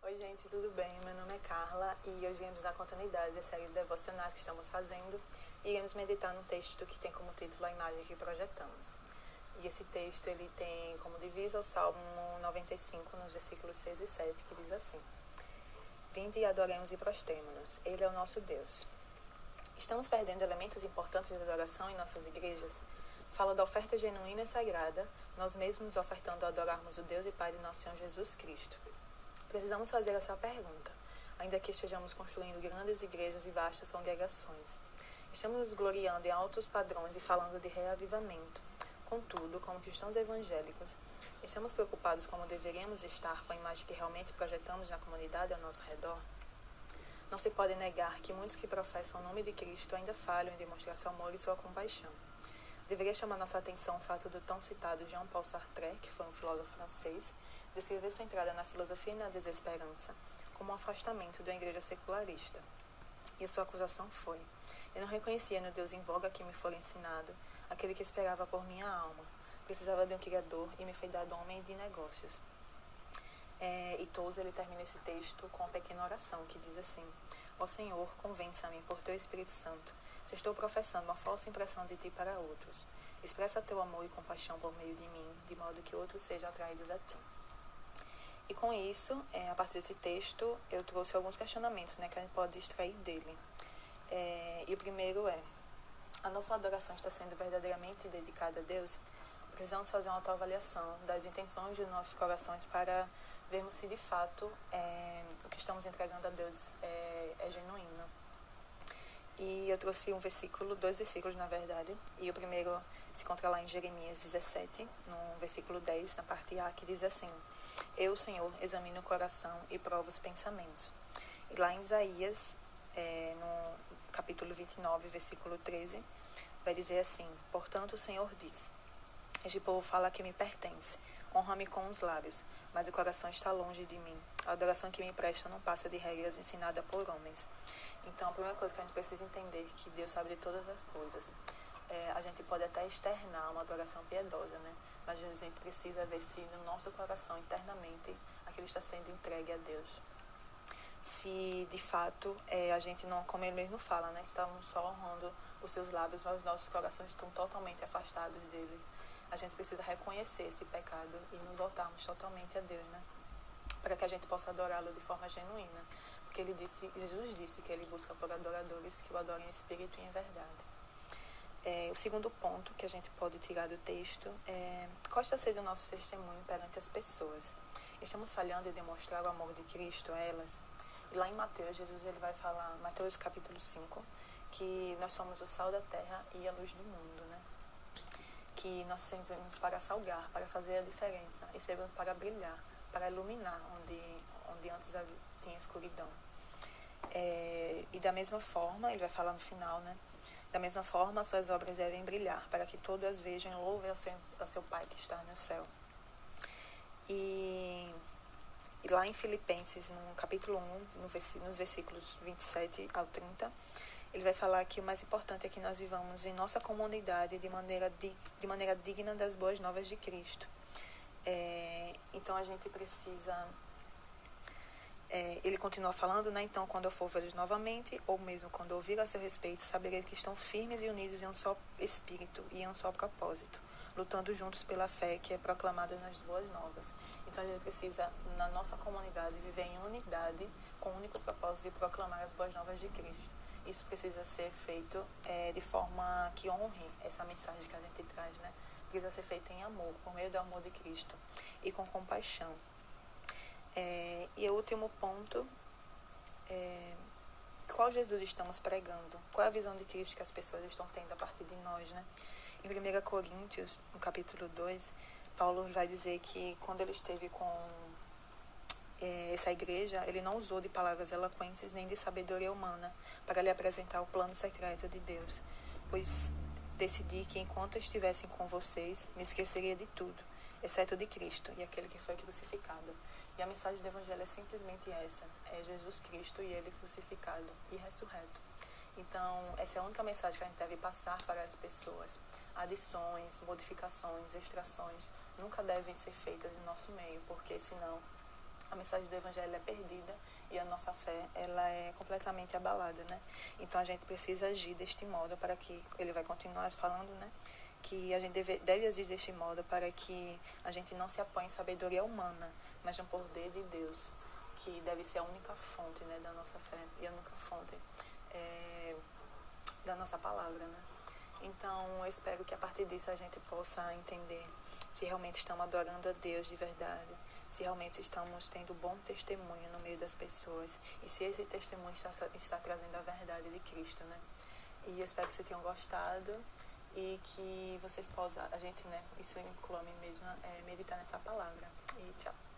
Oi gente, tudo bem? Meu nome é Carla e hoje iremos dar continuidade à série de devocionais que estamos fazendo e iremos meditar num texto que tem como título a imagem que projetamos. E esse texto ele tem como divisa o Salmo 95 nos versículos 6 e 7, que diz assim: Vinde e adoremos e prostremo-nos, Ele é o nosso Deus. Estamos perdendo elementos importantes de adoração em nossas igrejas? Fala da oferta genuína e sagrada, nós mesmos ofertando a adorarmos o Deus e Pai de nosso Senhor Jesus Cristo. Precisamos fazer essa pergunta, ainda que estejamos construindo grandes igrejas e vastas congregações. Estamos nos gloriando em altos padrões e falando de reavivamento. Contudo, como cristãos evangélicos, estamos preocupados como deveríamos estar com a imagem que realmente projetamos na comunidade ao nosso redor? Não se pode negar que muitos que professam o nome de Cristo ainda falham em demonstrar seu amor e sua compaixão. Deveria chamar nossa atenção o fato do tão citado Jean-Paul Sartre, que foi um filósofo francês, descrever sua entrada na filosofia e na desesperança como um afastamento da igreja secularista. E a sua acusação foi: eu não reconhecia no Deus em voga que me fora ensinado, aquele que esperava por minha alma. Precisava de um criador e me foi dado homem de negócios. E Tozer ele termina esse texto com uma pequena oração que diz assim: ó Senhor, convença-me por teu Espírito Santo, se estou professando uma falsa impressão de ti para outros. Expressa teu amor e compaixão por meio de mim, de modo que outros sejam atraídos a ti. E com isso, a partir desse texto, eu trouxe alguns questionamentos, que a gente pode extrair dele. E o primeiro é: a nossa adoração está sendo verdadeiramente dedicada a Deus? Precisamos fazer uma autoavaliação das intenções de nossos corações para vermos se de fato o que estamos entregando a Deus é genuíno. E eu trouxe dois versículos na verdade, e o primeiro se encontra lá em Jeremias 17, no versículo 10, na parte A, que diz assim: eu, Senhor, examino o coração e provo os pensamentos. E lá em Isaías, no capítulo 29, versículo 13, vai dizer assim: portanto o Senhor diz, este povo fala que me pertence, honra-me com os lábios, mas o coração está longe de mim. A adoração que me presta não passa de regras ensinadas por homens. Então, a primeira coisa que a gente precisa entender é que Deus sabe de todas as coisas. A gente pode até externar uma adoração piedosa, mas a gente precisa ver se no nosso coração, internamente, aquilo está sendo entregue a Deus. Se, de fato, a gente não, como ele mesmo fala, estamos só honrando os seus lábios, mas os nossos corações estão totalmente afastados dele. A gente precisa reconhecer esse pecado e nos voltarmos totalmente a Deus, para que a gente possa adorá-lo de forma genuína. Porque Jesus disse que ele busca por adoradores que o adorem em espírito e em verdade. O segundo ponto que a gente pode tirar do texto é: qual está sendo o nosso testemunho perante as pessoas? Estamos falhando em demonstrar o amor de Cristo a elas? E lá em Mateus, Jesus ele vai falar, Mateus capítulo 5, que nós somos o sal da terra e a luz do mundo, que nós servimos para salgar, para fazer a diferença, e servimos para brilhar, para iluminar onde antes tinha escuridão. E da mesma forma, ele vai falar no final, da mesma forma, suas obras devem brilhar, para que todos as vejam e louvem ao seu Pai que está no céu. E lá em Filipenses, no capítulo 1, nos versículos 27 ao 30, ele vai falar que o mais importante é que nós vivamos em nossa comunidade de maneira digna das boas novas de Cristo. Então a gente precisa... ele continua falando, então quando eu for vê-los novamente, ou mesmo quando ouvir a seu respeito, saberei que estão firmes e unidos em um só espírito e em um só propósito, lutando juntos pela fé que é proclamada nas boas novas. Então a gente precisa, na nossa comunidade, viver em unidade, com o único propósito de proclamar as boas novas de Cristo. Isso precisa ser feito de forma que honre essa mensagem que a gente traz, Precisa ser feito em amor, por meio do amor de Cristo e com compaixão. E o último ponto, qual Jesus estamos pregando? Qual é a visão de Cristo que as pessoas estão tendo a partir de nós, Em 1 Coríntios, no capítulo 2, Paulo vai dizer que quando ele esteve com essa igreja, ele não usou de palavras eloquentes nem de sabedoria humana para lhe apresentar o plano secreto de Deus, pois decidi que enquanto estivessem com vocês, me esqueceria de tudo, exceto de Cristo e aquele que foi crucificado. E a mensagem do Evangelho é simplesmente essa: é Jesus Cristo e Ele crucificado e ressurreto. Então, essa é a única mensagem que a gente deve passar para as pessoas. Adições, modificações, extrações nunca devem ser feitas no nosso meio, porque senão a mensagem do Evangelho é perdida e a nossa fé ela é completamente abalada, né? Então a gente precisa agir deste modo para que, ele vai continuar falando, né? Que a gente deve agir deste modo para que a gente não se apoie em sabedoria humana, mas no poder de Deus, que deve ser a única fonte, né, da nossa fé e a única fonte da nossa palavra, né? Então, eu espero que a partir disso a gente possa entender se realmente estamos adorando a Deus de verdade, se realmente estamos tendo bom testemunho no meio das pessoas e se esse testemunho está trazendo a verdade de Cristo, né? E eu espero que vocês tenham gostado e que vocês possam, a gente, né, isso inclui a mim mesma, meditar nessa palavra. E tchau.